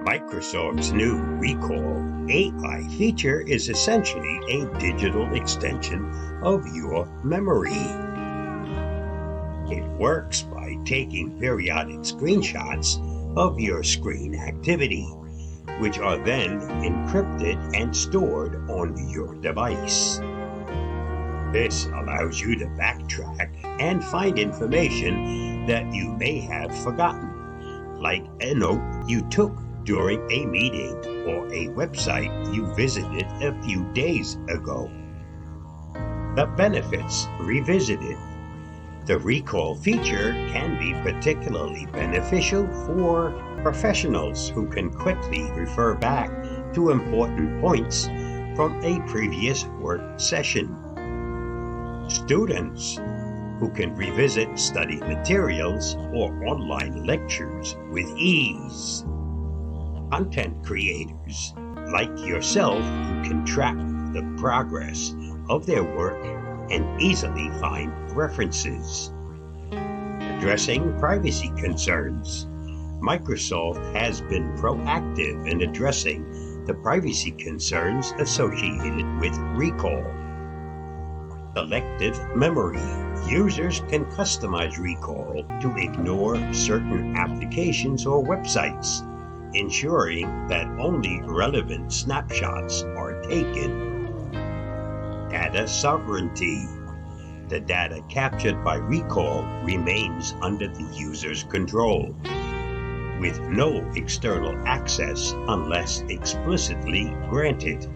Microsoft's new Recall AI feature is essentially a digital extension of your memory. It works by taking periodic screenshots of your screen activity, which are then encrypted and stored on your device. This allows you to backtrack and find information that you may have forgotten, like a note you took during a meeting or a website you visited a few days ago. The benefits revisited. The recall feature can be particularly beneficial for professionals who can quickly refer back to important points from a previous work session. Students who can revisit study materials or online lectures with ease. Content creators like yourself who can track the progress of their work and easily find references. Addressing privacy concerns. Microsoft has been proactive in addressing the privacy concerns associated with Recall. Selective memory. Users can customize Recall to ignore certain applications or websites, ensuring that only relevant snapshots are taken. Data sovereignty. The data captured by Recall remains under the user's control, with no external access unless explicitly granted.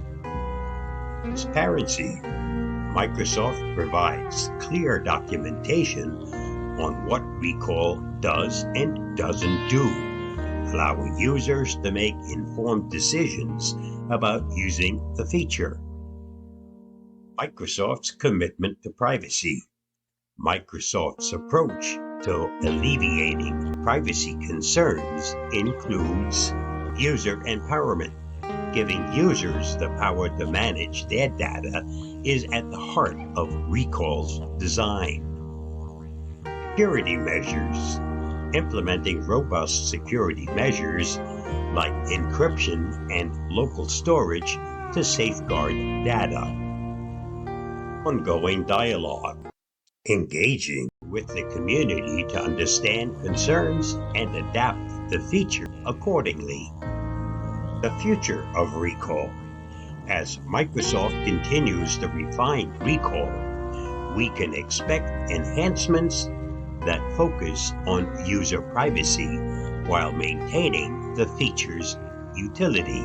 Transparency. Microsoft provides clear documentation on what Recall does and doesn't do, allowing users to make informed decisions about using the feature. Microsoft's commitment to privacy. Microsoft's approach to alleviating privacy concerns includes user empowerment. Giving users the power to manage their data is at the heart of Recall's design. Security measures. Implementing robust security measures like encryption and local storage to safeguard data. Ongoing dialogue. Engaging with the community to understand concerns and adapt the feature accordingly. The future of Recall. As Microsoft continues to refine Recall, we can expect enhancements that focus on user privacy while maintaining the feature's utility.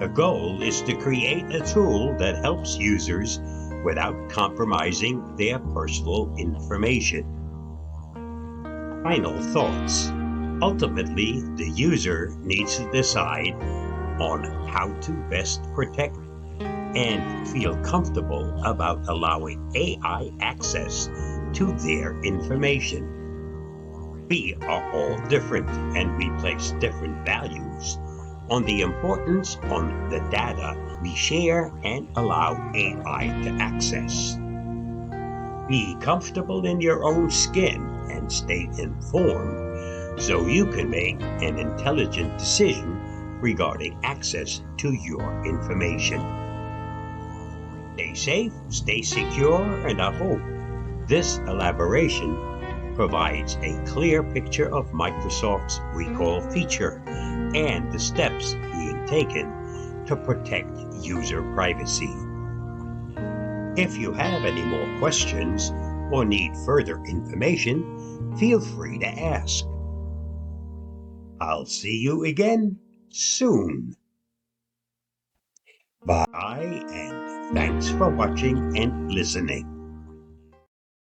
The goal is to create a tool that helps users without compromising their personal information. Final thoughts. Ultimately, the user needs to decide on how to best protect and feel comfortable about allowing AI access to their information. We are all different, and we place different values on the importance on the data we share and allow AI to access. Be comfortable in your own skin and stay informed so you can make an intelligent decision regarding access to your information. Stay safe, stay secure, and I hope this elaboration provides a clear picture of Microsoft's Recall feature and the steps being taken to protect user privacy. If you have any more questions or need further information, feel free to ask. I'll see you again soon. Bye, and thanks for watching and listening.